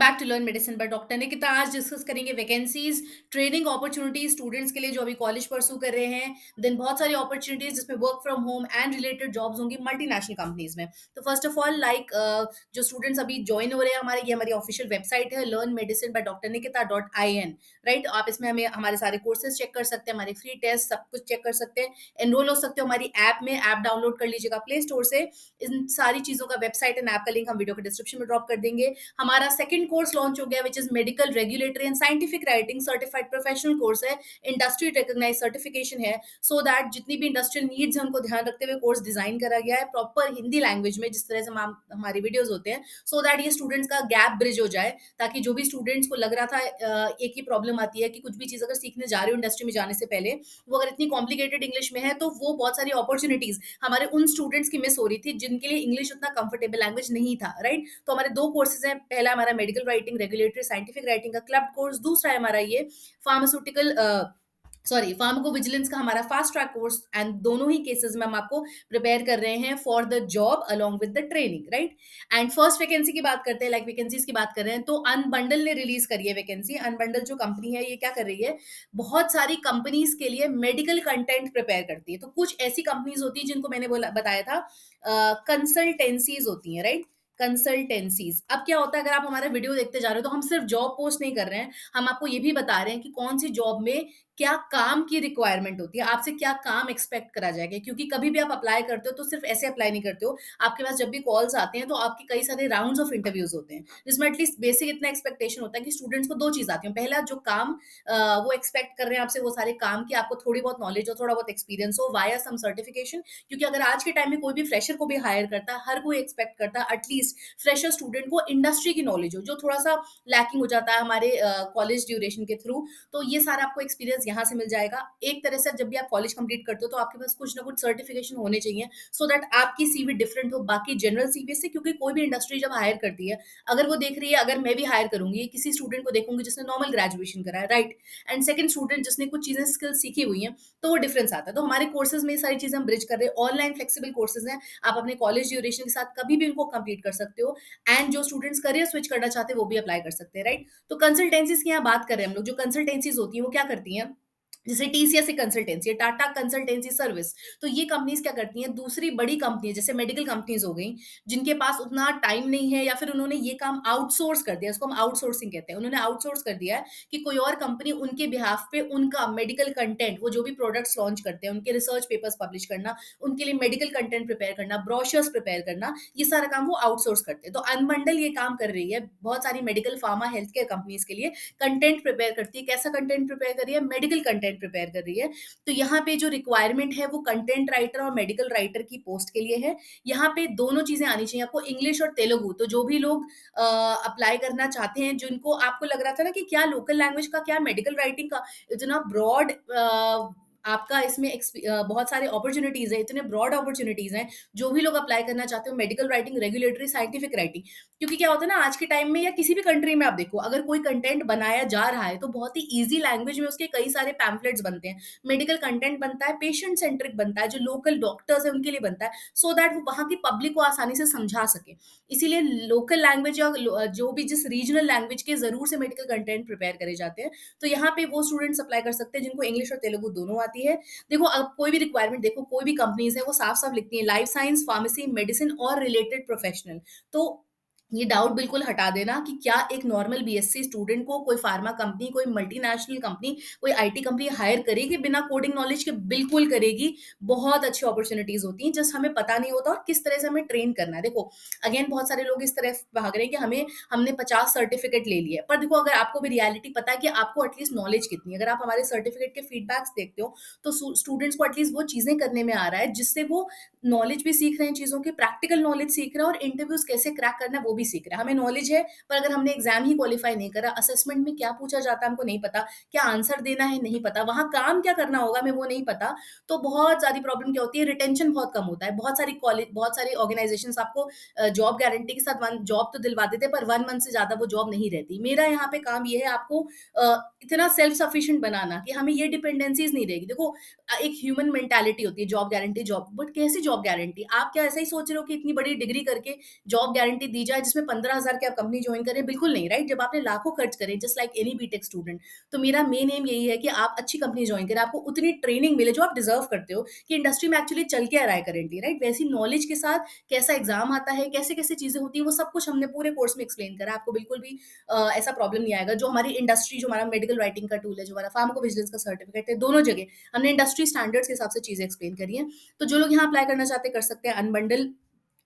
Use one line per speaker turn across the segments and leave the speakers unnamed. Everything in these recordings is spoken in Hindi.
Back to learn medicine by doctor Nikita. आज डिस्कस करेंगे वैकेंसीज, ट्रेनिंग अपॉर्चुनिटीज स्टूडेंट्स के लिए जो अभी कॉलेज परसू कर रहे हैं। देन बहुत सारी अपॉर्चुनिटीज जिसमें work from home and related jobs होंगी मल्टीनेशनल कंपनीज में। तो फर्स्ट ऑफ ऑल जो स्टूडेंट्स अभी ज्वाइन हो रहे हैं हमारे, ये हमारी ऑफिशियल वेबसाइट है learn medicine by doctor Nikita .in। Right, आप इसमें हमें हमारे सारे कोर्सेज चेक कर सकते हैं, हमारे फ्री टेस्ट सब कुछ चेक कर सकते हैं, एनरोल हो सकते हो हमारी ऐप में। ऐप डाउनलोड कर लीजिएगा प्ले स्टोर से। इन सारी चीजों का वेबसाइट एंड ऐप का लिंक हम वीडियो के डिस्क्रिप्शन में ड्रॉप कर देंगे। हमारा सेकंड कोर्स लॉन्च हो गया which is medical regulatory and scientific writing certified professional course है। इंडस्ट्री रिकॉग्नाइज सर्टिफिकेशन है, सो दैट जितनी भी इंडस्ट्रियल नीड्स है उनको ध्यान रखते हुए कोर्स डिजाइन करा गया है प्रॉपर हिंदी लैंग्वेज में, जिस तरह से हमारे वीडियोस होते हैं, सो दैट ये स्टूडेंट्स का गैप ब्रिज हो जाए। ताकि जो भी स्टूडेंट्स को लग रहा था एक ही प्रॉब्लम आती है कि कुछ भी चीज अगर सीखने जा रहे हो इंडस्ट्री में जाने से पहले, वो अगर इतनी कॉम्प्लिकेटेड इंग्लिश में है तो वो बहुत सारी अपॉर्चुनिटीज हमारे उन स्टूडेंट्स की मिस हो रही थी जिनके लिए इंग्लिश उतना कंफर्टेबल लैंग्वेज नहीं था। राइट, तो हमारे दो कोर्सेज हैं। पहला हमारा medical writing regulatory scientific writing का क्लब कोर्स, दूसरा है हमारा ये फार्मास्यूटिकल फार्माको विजिलेंस का हमारा फास्ट ट्रैक कोर्स। एंड दोनों ही केसेस में हम आपको प्रिपेयर कर रहे हैं for the job along with the training. Right, and first vacancy की बात करते हैं, लाइक वैकेंसीज की बात कर रहे हैं तो अनबंडल ने रिलीज करी है वैकेंसी। अनबंडल जो कंपनी है ये क्या कर रही है, बहुत सारी कंपनीज के लिए मेडिकल कंटेंट प्रिपेयर करती है। तो कुछ ऐसी कंपनीज होती है जिनको मैंने बोला बताया था कंसल्टेंसीज होती हैं। Right, consultancies. अब क्या होता है, अगर आप हमारा वीडियो देखते जा रहे हो तो हम सिर्फ जॉब पोस्ट नहीं कर रहे हैं, हम आपको ये भी बता रहे हैं कि कौन सी जॉब में क्या काम की रिक्वायरमेंट होती है, आपसे क्या काम एक्सपेक्ट करा जाएगा। क्योंकि कभी भी आप अप्लाई करते हो तो सिर्फ ऐसे अप्लाई नहीं करते हो, आपके पास जब भी कॉल्स आते हैं तो आपके कई सारे राउंड्स ऑफ इंटरव्यूज होते हैं, जिसमें एटलीस्ट बेसिक इतना एक्सपेक्टेशन होता है कि स्टूडेंट्स को दो चीज आती है। पहला, जो काम वो एक्सपेक्ट कर रहे हैं आपसे, वो सारे काम की आपको थोड़ी बहुत नॉलेज हो, थोड़ा बहुत एक्सपीरियंस हो वाया सम सर्टिफिकेशन। क्योंकि अगर आज के टाइम में कोई भी फ्रेशर को भी हायर करता है, हर कोई एक्सपेक्ट करता है एटलीस्ट फ्रेशर स्टूडेंट को इंडस्ट्री की नॉलेज हो, जो थोड़ा सा लैकिंग हो जाता है हमारे कॉलेज ड्यूरेशन के थ्रू। तो ये सारा आपको एक्सपीरियंस यहाँ से मिल जाएगा। एक तरह से जब भी आप कॉलेज कंप्लीट करते हो तो आपके पास कुछ ना कुछ सर्टिफिकेशन होने चाहिए, सो दैट आपकी सीवी डिफरेंट हो बाकी जनरल सीवी से। क्योंकि कोई भी इंडस्ट्री जब हायर करती है, अगर वो देख रही है, अगर मैं भी हायर करूंगी किसी स्टूडेंट को देखूंगी जिसने नॉर्मल ग्रेजुएशन करा है, राइट, एंड सेकंड स्टूडेंट जिसने कुछ चीजें स्किल सीखी हुई हैं, तो वो डिफरेंस आता है। तो हमारे कोर्सेज में ये सारी चीजें हम ब्रिज कर रहे हैं। ऑनलाइन फ्लेक्सिबल कोर्सेज हैं, आप अपने कॉलेज ड्यूरेशन के साथ कभी भी उनको कंप्लीट कर सकते हो। एंड जो स्टूडेंट्स करियर स्विच करना चाहते हैं वो भी अप्लाई कर सकते हैं। राइट, तो कंसल्टेंसीज की यहाँ बात कर रहे हैं हम लोग। जो कंसल्टेंसीज होती हैं वो क्या करती हैं, जैसे टीसीएस एक कंसल्टेंसी है, टाटा कंसल्टेंसी सर्विस। तो ये कंपनीज क्या करती हैं, दूसरी बड़ी कंपनी है जैसे मेडिकल कंपनीज हो गई, जिनके पास उतना टाइम नहीं है या फिर उन्होंने ये काम आउटसोर्स कर दिया, इसको हम आउटसोर्सिंग कहते हैं। उन्होंने आउटसोर्स कर दिया है कि कोई और कंपनी उनके बिहाफ पे उनका मेडिकल कंटेंट, वो जो भी प्रोडक्ट्स लॉन्च करते हैं उनके रिसर्च पेपर्स पब्लिश करना, उनके लिए मेडिकल कंटेंट प्रिपेयर करना, ब्रोशर्स प्रिपेयर करना, ये सारा काम वो आउटसोर्स करते हैं। तो अनबंडल ये काम कर रही है बहुत सारी medical pharma health care companies के लिए। कंटेंट प्रिपेयर करती है। कैसा कंटेंट प्रिपेयर कर रही है, मेडिकल कंटेंट प्रिपेयर कर रही है। तो यहाँ पे जो रिक्वायरमेंट है वो कंटेंट राइटर और मेडिकल राइटर की पोस्ट के लिए है। यहाँ पे दोनों चीजें आनी चाहिए आपको, इंग्लिश और तेलुगु। तो जो भी लोग अप्लाई करना चाहते हैं, जिनको आपको लग रहा था ना कि क्या लोकल लैंग्वेज का, क्या मेडिकल राइटिंग का, इतना ब्रॉड आपका इसमें बहुत सारे अपॉर्चुनिटीज है, इतने ब्रॉड अपॉर्चुनिटीज हैं। जो भी लोग अप्लाई करना चाहते हो, medical writing, regulatory, scientific writing. क्योंकि क्या होता है ना, आज के टाइम में या किसी भी कंट्री में आप देखो, अगर कोई कंटेंट बनाया जा रहा है तो बहुत ही इजी लैंग्वेज में उसके कई सारे पैम्फलेट्स बनते हैं। मेडिकल कंटेंट बनता है, पेशेंट सेंट्रिक बनता है, जो लोकल डॉक्टर्स है उनके लिए बनता है, सो दैट वो वहाँ की पब्लिक को आसानी से समझा सके। इसीलिए लोकल लैंग्वेज या जो भी जिस रीजनल लैंग्वेज के जरूर से मेडिकल कंटेंट प्रिपेयर करे जाते हैं। तो यहाँ पे वो स्टूडेंट्स अप्लाई कर सकते हैं जिनको इंग्लिश और तेलुगु दोनों आती है। देखो, अब कोई भी रिक्वायरमेंट देखो, कोई भी कंपनीज है वो साफ साफ लिखती है लाइफ साइंस, फार्मेसी, मेडिसिन और रिलेटेड प्रोफेशनल। तो ये डाउट बिल्कुल हटा देना कि क्या एक नॉर्मल बीएससी स्टूडेंट को कोई फार्मा कंपनी, कोई मल्टीनेशनल कंपनी, कोई आईटी कंपनी हायर करेगी बिना कोडिंग नॉलेज के? बिल्कुल करेगी। बहुत अच्छी अपॉर्चुनिटीज होती हैं, जस्ट हमें पता नहीं होता और किस तरह से हमें ट्रेन करना है। देखो, अगेन बहुत सारे लोग इस तरह भाग रहे हैं कि हमने 50 सर्टिफिकेट ले लिए, पर देखो अगर आपको भी रियलिटी पता है कि आपको एटलीस्ट नॉलेज कितनी है। अगर आप हमारे सर्टिफिकेट के फीडबैक्स देखते हो तो स्टूडेंट्स को एटलीस्ट वो चीजें करने में आ रहा है जिससे वो नॉलेज भी सीख रहे हैं, चीजों की प्रैक्टिकल नॉलेज सीख रहे हैं, और इंटरव्यूज कैसे क्रैक करना है वो भी सीख रहे हैं। हमें नॉलेज है, पर अगर हमने एग्जाम ही क्वालिफाई नहीं करा, असेसमेंट में क्या पूछा जाता है हमको नहीं पता, क्या आंसर देना है नहीं पता, वहां काम क्या करना होगा हमें वो नहीं पता, तो बहुत सारी प्रॉब्लम क्या होती है, रिटेंशन बहुत कम होता है। बहुत सारी कॉलेज, बहुत सारी ऑर्गेनाइजेशन आपको जॉब गारंटी के साथ वन जॉब तो दिलवा देते हैं, पर 1 मंथ से ज्यादा वो जॉब नहीं रहती। मेरा यहाँ पे काम ये है आपको इतना सेल्फ सफिशिएंट बनाना कि हमें ये डिपेंडेंसीज नहीं रहेगी। देखो, एक ह्यूमन मेंटालिटी होती है जॉब गारंटी, जॉब, बट कैसी जॉब गारंटी? आप क्या ऐसा ही सोच रहे हो कि इतनी बड़ी डिग्री करके जॉब गारंटी दी जाए जिसमें 15,000 की आप कंपनी जॉइन करें, बिल्कुल नहीं, राइट? जब आपने लाखों खर्च करे just like any BTech student, तो मेरा मेन एम यही है कि आप अच्छी कंपनी जॉइन करें, आपको उतनी ट्रेनिंग मिले जो आप डिजर्व करते हो, कि इंडस्ट्री में एक्चुअली चल क्या रहा है करेंटली, राइट? वैसी नॉलेज के साथ कैसा एग्जाम आता है, कैसे-कैसे चीज़ें होती हैं, वो सब कुछ हमने पूरे कोर्स में एक्सप्लेन करा है। आपको बिल्कुल भी ऐसा प्रॉब्लम नहीं आएगा। जो हमारी इंडस्ट्री, जो हमारा मेडिकल राइटिंग का टूल है, जो हमारा फार्माकोविजिलेंस का सर्टिफिकेट है, दोनों जगह हमने इंडस्ट्री स्टैंडर्ड्स के हिसाब से चीज़ें एक्सप्लेन करी हैं। तो जो लोग यहाँ अप्लाई करना चाहते हैं, कर सकते हैं। अनबंडल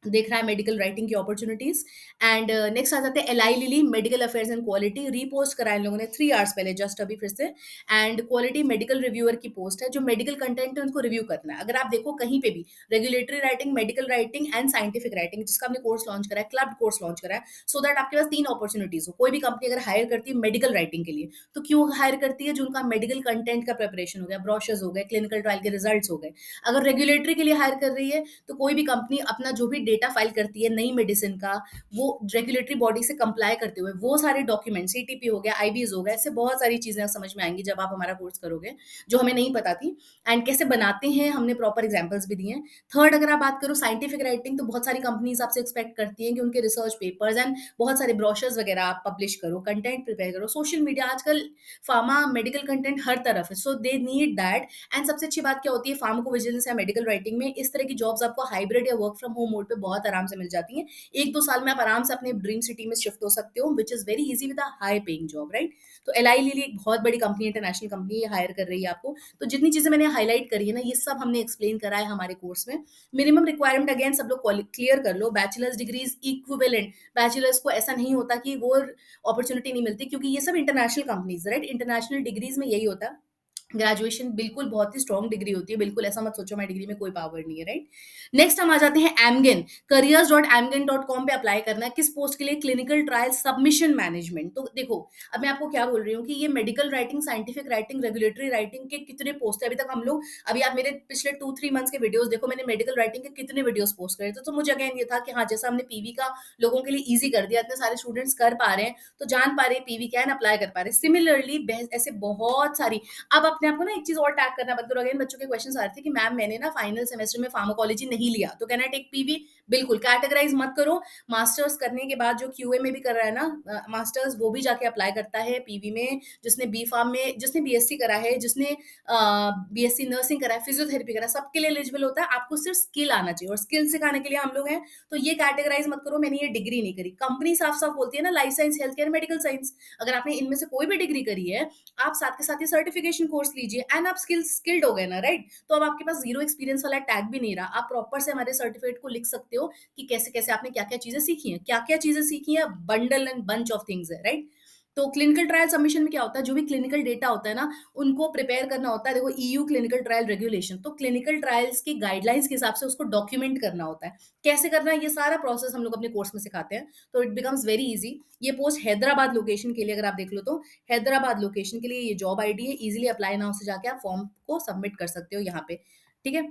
देख रहा है मेडिकल राइटिंग की अपॉर्चुनिटीज। एंड नेक्स्ट आ जाते हैं L I lily medical affairs and quality, repost करा इन लोगों ने 3 आवर्स पहले, जस्ट अभी फिर से। एंड क्वालिटी मेडिकल रिव्यूअर की पोस्ट है, जो मेडिकल कंटेंट है उनको रिव्यू करना है। अगर आप देखो कहीं पे भी regulatory writing, medical writing and scientific writing, जिसका हमने कोर्स लॉन्च करा है, क्लब कोर्स लॉन्च करा है, सो दैट आपके पास 3 अपॉर्चुनिटीज हो। कोई भी कंपनी अगर हायर करती है मेडिकल राइटिंग के लिए, तो क्यों हायर करती है? जो उनका मेडिकल कंटेंट का प्रिपरेशन हो गया, ब्रोशर्स हो गए, क्लिनिकल ट्रायल के रिजल्ट्स हो गए। अगर रेगुलेटरी के लिए हायर कर रही है, तो कोई भी कंपनी अपना जो भी डेटा फाइल करती है नई मेडिसिन का, वो रेगुलेटरी बॉडी से कंप्लाई करते हुए वो सारे डॉक्यूमेंट, सीटीपी हो गया, आईबीज हो गया, ऐसे बहुत सारी चीजें समझ में आएंगी जब आप हमारा कोर्स करोगे, जो हमें नहीं पता थी। एंड कैसे बनाते हैं, हमने प्रॉपर एग्जाम्पल्स भी दिए हैं। थर्ड, अगर आप बात करो साइंटिफिक राइटिंग, तो बहुत सारी कंपनीज आपसे एक्सपेक्ट करती हैं कि उनके रिसर्च पेपर्स एंड बहुत सारे ब्रोशर्स वगैरह आप पब्लिश करो, कंटेंट प्रिपेयर करो। सोशल मीडिया आजकल फार्मा मेडिकल कंटेंट हर तरफ है, सो दे नीड दैट। एंड सबसे अच्छी बात क्या होती है, फार्माकोविजिलेंस या मेडिकल राइटिंग में इस तरह की जॉब्स आपको हाइब्रिड या वर्क फ्रॉम होम मोड पे बहुत आराम से मिल जाती हैं। 1-2 साल में आप आराम से अपने ड्रीम सिटी में शिफ्ट हो सकते हो, which is very easy with a high paying job, right? तो एलाई लिली एक बहुत बड़ी कंपनी है, इंटरनेशनल कंपनी है, ये हायर कर रही है आपको। तो जितनी चीज़ें मैंने हाइलाइट करी है ना, ये सब हमने एक्सप्लेन करा है हमारे कोर्स में। मिनिमम रिक्वायरमेंट अगेन सब लोग क्लियर कर लो, bachelor's degree is equivalent. Bachelor's को ऐसा नहीं होता कि वो अपॉर्च्युनिटी नहीं मिलती, क्योंकि ये सब international companies, right? International degrees में यही होता है। ग्रेजुएशन बिल्कुल बहुत ही स्ट्रॉन्ग डिग्री होती है, बिल्कुल ऐसा मत सोचो हमारी डिग्री में कोई पावर नहीं है, राइट? नेक्स्ट हम आ जाते हैं एमगेन, careers.amgen.com पे अप्लाई करना है। किस पोस्ट के लिए? Clinical trial submission management. तो देखो, अब मैं आपको क्या बोल रही हूँ कि ये medical writing, scientific writing, regulatory writing के कितने पोस्ट है अभी तक हम लोग। अभी आप मेरे पिछले 2-3 मंथ्स के वीडियोस देखो, मैंने मेडिकल राइटिंग के कितने वीडियोस पोस्ट करे थे। तो मुझे अगेन ये था कि हाँ, जैसा हमने पीवी का लोगों के लिए ईजी कर दिया, इतने सारे स्टूडेंट्स कर पा रहे हैं, तो जान पा रहे हैं पीवी क्या है, अप्लाई कर पा रहे हैं। सिमिलरली ऐसे बहुत सारी, अब अपने आप को ना एक चीज और टैग करना बंद करो। अगेन बच्चों के क्वेश्चन आ रहे थे कि मैम मैंने ना फाइनल सेमेस्टर में फार्माकोलॉजी नहीं लिया, तो कैन आई टेक पीवी? बिल्कुल, कैटेगराइज मत करो। मास्टर्स करने के बाद जो क्यूए में भी कर रहा है ना मास्टर्स, वो भी जाके अप्लाई करता है पीवी में। जिसने बी फार्म में, जिसने बीएससी करा है, जिसने बीएससी नर्सिंग करा है, फिजियोथेरेपी करा है, सबके लिए एलिजिबल होता है। आपको सिर्फ स्किल आना चाहिए, और स्किल सिखाने के लिए हम लोग हैं। तो ये कैटेगराइज मत करो, मैंने ये डिग्री नहीं करी। कंपनी साफ साफ बोलती है ना, life science, health care, medical science. अगर आपने इनमें से कोई भी डिग्री करी है, आप साथ के साथ ये सर्टिफिकेशन कोर्स लीजिए, एंड आप स्किल्ड हो गए ना, राइट? तो अब आपके पास जीरो एक्सपीरियंस वाला टैग भी नहीं रहा। आप प्रॉपर से हमारे सर्टिफिकेट को लिख सकते हो कि कैसे कैसे आपने क्या क्या चीजें सीखी हैं, क्या क्या चीजें सीखी हैं। Bundle and bunch of things है, राइट? तो क्लिनिकल ट्रायल सबमिशन में क्या होता है, जो भी क्लिनिकल डेटा होता है ना, उनको प्रिपेयर करना होता है। देखो, ईयू क्लिनिकल ट्रायल रेगुलेशन, तो क्लिनिकल ट्रायल्स की गाइडलाइंस के हिसाब से उसको डॉक्यूमेंट करना होता है। कैसे करना है, ये सारा प्रोसेस हम लोग अपने कोर्स में सिखाते हैं। तो इट बिकम्स वेरी इजी। ये पोस्ट हैदराबाद लोकेशन के लिए, अगर आप देख लो तो हैदराबाद लोकेशन के लिए ये जॉब आईडी है। इजीली अप्लाई नाउ से जाके आप फॉर्म को सबमिट कर सकते हो यहाँ पे, ठीक है?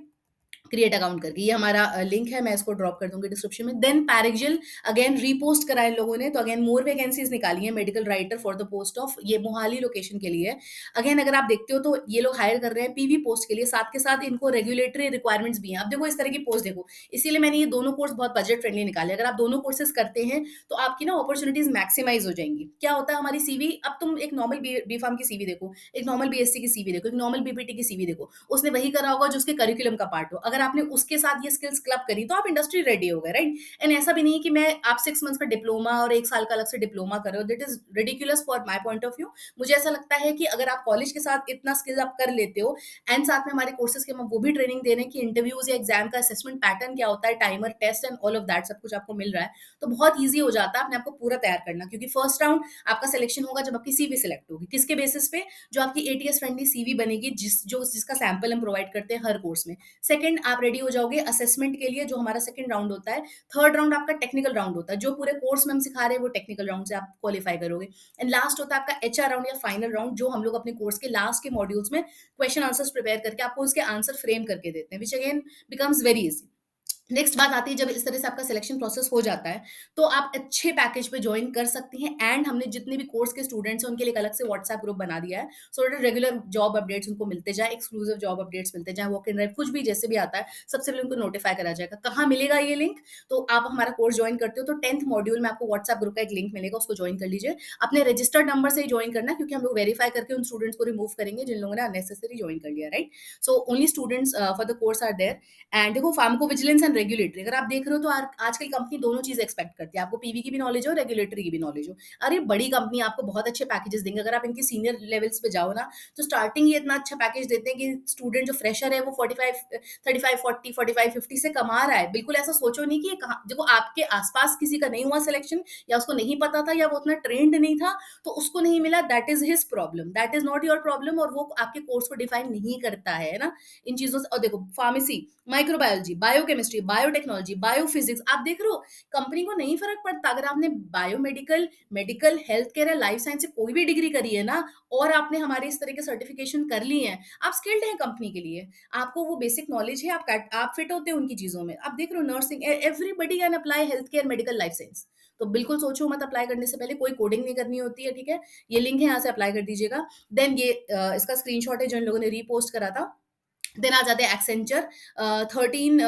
क्रिएट अकाउंट करके, ये हमारा लिंक है, मैं इसको ड्रॉप कर दूंगी डिस्क्रिप्शन में। देन पैरिजिल अगेन रीपोस्ट करा इन लोगों ने, तो अगेन मोर वैकेंसीज निकाली है medical writer for the post of, ये मोहाली लोकेशन के लिए है। अगेन अगर आप देखते हो तो ये लोग हायर कर रहे हैं पीवी पोस्ट के लिए, साथ के साथ इनको रेगुलेटरी रिक्वायरमेंट्स भी हैं। अब देखो इस तरह की पोस्ट देखो, इसीलिए मैंने ये दोनों कोर्स बहुत बजट फ्रेंडली निकाले। अगर आप दोनों कोर्सेज करते हैं, तो आपकी ना अपॉर्चुनिटीज मैक्सिमाइज हो जाएंगी। क्या होता है हमारी सीवी, अब तुम एक नॉर्मल बी फार्म की सीवी देखो, एक नॉर्मल बीएससी की सीवी देखो, एक नॉर्मल बीपीटी की सीवी देखो, उसने वही करा होगा जो उसके करिकुलम का पार्ट हो। अगर आपने उसके साथ ये स्किल्स क्लब करी, तो आप इंडस्ट्री रेडी हो गए, राइट? एंड ऐसा भी नहीं है कि मैं आप 6 मंथ्स का डिप्लोमा और 1 साल का अलग से डिप्लोमा कर रहे हो। That is ridiculous for my point of view. मुझे ऐसा लगता है कि अगर आप कॉलेज के साथ इतना स्किल्स आप कर लेते हो, एंड साथ में हमारे कोर्सेज के हम वो भी ट्रेनिंग दे रहे हैं कि इंटरव्यूज या एग्जाम का असेसमेंट पैटर्न क्या होता है, timer, test and all of that सब कुछ आपको मिल रहा है, तो बहुत ईजी हो जाता है अपने आपको पूरा तैयार करना। क्योंकि फर्स्ट राउंड आपका सिलेक्शन होगा जब आपकी सीवी सिलेक्ट होगी। किसके बेसिस पे? जो आपकी एटीएस फ्रेंडली सीवी बनेगी, जिसका सैंपल हम प्रोवाइड करते हैं हर कोर्स में। सेकंड, आप रेडी हो जाओगे असेसमेंट के लिए, जो हमारा सेकंड राउंड होता है। थर्ड राउंड आपका टेक्निकल राउंड होता है, जो पूरे कोर्स में हम सिखा रहे हैं वो टेक्निकल राउंड से आप क्वालिफाई करोगे। एंड लास्ट होता है आपका एचआर राउंड या फाइनल राउंड, जो हम लोग अपने कोर्स के लास्ट के मॉड्यूल्स में क्वेश्चन आंसर्स प्रिपेयर करके आपको उसके आंसर फ्रेम करके देते हैं, which again becomes very easy. Next बात आती है, जब इस तरह से आपका सिलेक्शन प्रोसेस हो जाता है, तो आप अच्छे पैकेज पे जॉइन कर सकती हैं। एंड हमने जितने भी कोर्स के स्टूडेंट्स हैं, उनके लिए एक अलग से व्हाट्सएप ग्रुप बना दिया है, so that regular job updates उनको मिलते जाएँ, एक्सक्लूसिव जॉब अपडेट्स मिलते जाएँ, वॉक इन ड्राइव कुछ भी जैसे भी आता है, सबसे पहले उनको नोटिफाई करा जाएगा। कहाँ मिलेगा ये लिंक? तो आप हमारा कोर्स जॉइन करते हो तो 10th मॉड्यूल में आपको व्हाट्सएप ग्रुप का एक लिंक मिलेगा, उसको जॉइन कर लीजिए। अपने रजिस्टर्ड नंबर से ही जॉइन करना है, क्योंकि हम लोग वेरीफाई करके उन स्टूडेंट्स को रिमूव करेंगे जिन लोगों ने अननेसेसरी जॉइन कर लिया, right? So only students for the course are there. And देखो, फार्माकोविजिलेंस एंड रेगुलेटरी अगर आप देख रहे हो तो आजकल कंपनी दोनों चीज़ एक्सपेक्ट करती है। आपको पीवी की भी नॉलेज हो, रेगुलेटरी की भी नॉलेज हो। अरे बड़ी कंपनी आपको बहुत अच्छे पैकेजेस देंगे। अगर आप इनके सीनियर लेवल्स पे जाओ ना, तो स्टार्टिंग ये इतना अच्छा पैकेज देते हैं कि स्टूडेंट जो फ्रेशर है वो 45 35 40 45 50 से कमा रहा है। बिल्कुल ऐसा सोचो नहीं कि ये कहाँ, देखो आपके आस-पास किसी का नहीं हुआ सिलेक्शन, या उसको नहीं पता था, या वो उतना ट्रेंड नहीं था, तो उसको नहीं मिला, that is his problem, that is not your problem. और वो आपके कोर्स को डिफाइन नहीं करता है ना, इन चीज़ों से। और देखो, pharmacy, microbiology, biochemistry, biotechnology, biophysics, आप देख रहे हो कंपनी को नहीं फर्क पड़ता। अगर आपने बायोमेडिकल, मेडिकल, हेल्थ केयर या लाइफ साइंस से कोई भी डिग्री करी है ना, और आपने हमारे इस तरह के सर्टिफिकेशन कर ली हैं, आप स्किल्ड हैं कंपनी के लिए। आपको वो बेसिक नॉलेज है, आप फिट होते हो उनकी चीजों में। आप देख रहे हो, nursing, everybody can apply health care, medical, life science. तो बिल्कुल सोचो मत, अप्लाई करने से पहले कोई कोडिंग नहीं करनी होती है, ठीक है? ये लिंक है, यहाँ से अप्लाई कर दीजिएगा। देन ये इसका स्क्रीनशॉट है जो इन लोगों ने रीपोस्ट करा था। देन आ जाते हैं एक्सेंचर। 13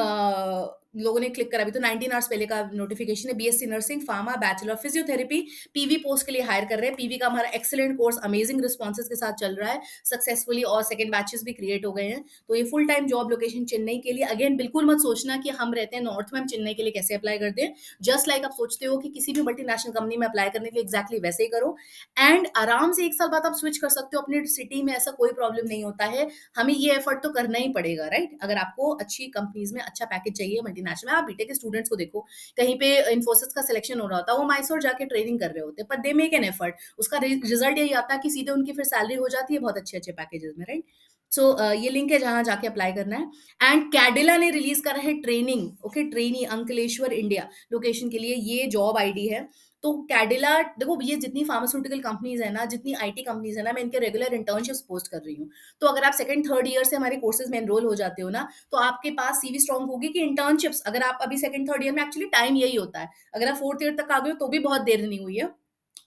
लोगों ने क्लिक करा, अभी तो 19 आवर्स पहले का नोटिफिकेशन है। BSc nursing, pharma, bachelor physiotherapy, PV post के लिए हायर कर रहे हैं। पीवी का हमारा एक्सीलेंट कोर्स अमेजिंग रिस्पॉन्सेज के साथ चल रहा है सक्सेसफुली, और सेकंड बैचेस भी क्रिएट हो गए हैं। तो ये full time job location Chennai के लिए। अगेन बिल्कुल मत सोचना कि हम रहते हैं नॉर्थ में, हम चेन्नई के लिए कैसे अप्लाई करते हैं। जस्ट लाइक आप सोचते हो कि किसी भी मल्टीनेशनल कंपनी में अप्लाई करने के लिए, एग्जैक्टली वैसे ही करो। एंड आराम से 1 साल बाद आप स्विच कर सकते हो अपने सिटी में, ऐसा कोई प्रॉब्लम नहीं होता है। हमें ये एफर्ट तो करना ही पड़ेगा, राइट? अगर आपको अच्छी कंपनीज में अच्छा पैकेज चाहिए मल्टीनेशनल में। आप बीटेक के स्टूडेंट्स को देखो, कहीं पे इन्फोसिस का सिलेक्शन हो रहा होता है, वो मैसूर जाके ट्रेनिंग कर रहे होते हैं, पर दे मेक एन एफर्ट। उसका रिजल्ट यही आता है कि सीधे उनकी फिर सैलरी हो जाती है बहुत अच्छे अच्छे पैकेजेस में, राइट? सो ये लिंक है जहां जाके अप्लाई करना है। एंड कैडिला ने रिलीज करा है training, okay, trainee Ankleshwar India location के लिए ये जॉब आईडी है। तो कैडिला, देखो ये जितनी फार्मास्यूटिकल कंपनीज है ना, जितनी आईटी कंपनीज है ना, मैं इनके रेगुलर इंटर्नशिप्स पोस्ट कर रही हूँ। तो अगर आप सेकंड थर्ड ईयर से हमारे कोर्सेज में एनरोल हो जाते हो ना, तो आपके पास सीवी स्ट्रांग होगी कि इंटर्नशिप्स, अगर आप अभी सेकंड थर्ड ईयर में, एक्चुअली टाइम यही होता है, अगर आप फोर्थ ईयर तक आ गए हो तो भी बहुत देर नहीं हुई है।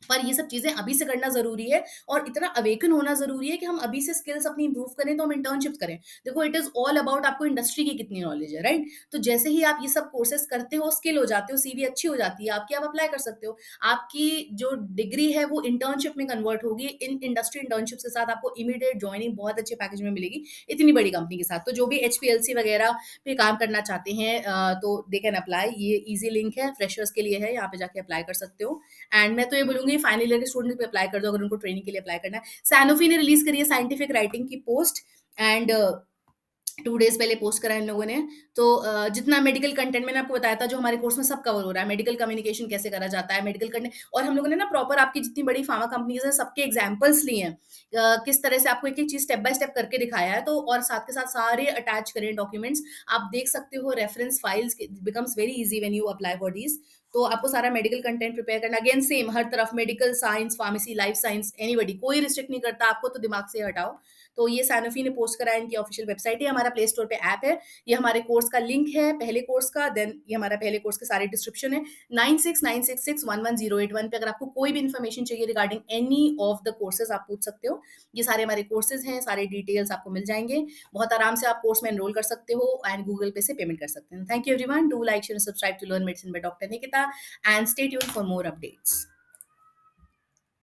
पर ये सब चीजें अभी से करना जरूरी है, और इतना अवेकन होना जरूरी है कि हम अभी से स्किल्स अपनी इंप्रूव करें, तो हम इंटर्नशिप करें। देखो, इट इज ऑल अबाउट आपको इंडस्ट्री की कितनी नॉलेज है, राइट? तो जैसे ही आप ये सब कोर्सेज करते हो, स्किल हो जाते हो, सीवी अच्छी हो जाती है आपकी, आप अप्लाई कर सकते हो। आपकी जो डिग्री है वो इंटर्नशिप में कन्वर्ट होगी। इन इंडस्ट्री इंटर्नशिप के साथ आपको इमीडिएट ज्वाइनिंग बहुत अच्छे पैकेज में मिलेगी, इतनी बड़ी कंपनी के साथ। तो जो भी एचपीएलसी वगैरह पे काम करना चाहते हैं, तो दे कैन अप्लाई। ये इजी लिंक है, फ्रेशर्स के लिए है, यहाँ पे जाके अप्लाई कर सकते हो। एंड मैं तो ये बोलूँगी, फाइनल ईयर के स्टूडेंट भी अप्लाई कर दो अगर उनको ट्रेनिंग के लिए अप्लाई करना है। सैनोफी ने रिलीज़ करी है साइंटिफिक राइटिंग की पोस्ट। एंड 2 डेज़ पहले पोस्ट करा है इन लोगों ने। तो जितना मेडिकल कंटेंट मैंने आपको बताया था, जो हमारे कोर्स में सब कवर हो रहा है, मेडिकल कम्युनिकेशन कैसे करा जाता है, मेडिकल कंटेंट, और हम लोगों ने ना प्रॉपर आपकी जितनी बड़ी फार्मा कंपनीज़ हैं, सबके एग्ज़ाम्पल्स लिए हैं। किस तरह से आपको एक-एक चीज़ स्टेप बाय स्टेप करके दिखाया है, तो और साथ के साथ सारे अटैच करें डॉक्यूमेंट्स, आप देख सकते हो reference files, becomes very easy when you apply for these. तो आपको सारा मेडिकल कंटेंट प्रिपेयर करना, अगेन सेम हर तरफ, medical, science, pharmacy, life science, anybody, कोई रिस्ट्रिक्ट नहीं करता आपको, तो दिमाग से हटाओ। तो ये सैनोफी ने पोस्ट करा है, इनकी ऑफिशियल वेबसाइट है, हमारा प्ले स्टोर पे ऐप है। ये हमारे कोर्स का लिंक है, पहले कोर्स का, देन ये हमारा पहले कोर्स के सारे डिस्क्रिप्शन है। 9696611081 पे अगर आपको कोई भी इन्फॉर्मेशन चाहिए regarding any of the courses, आप पूछ सकते हो। ये सारे हमारे कोर्सेज हैं, सारे डिटेल्स आपको मिल जाएंगे। बहुत आराम से आप कोर्स में एनरोल कर सकते हो, एंड गूगल पे से पेमेंट कर सकते हैं। Thank you everyone, do like share subscribe to learn medicine by doctor Nikita, and stay tuned for more updates.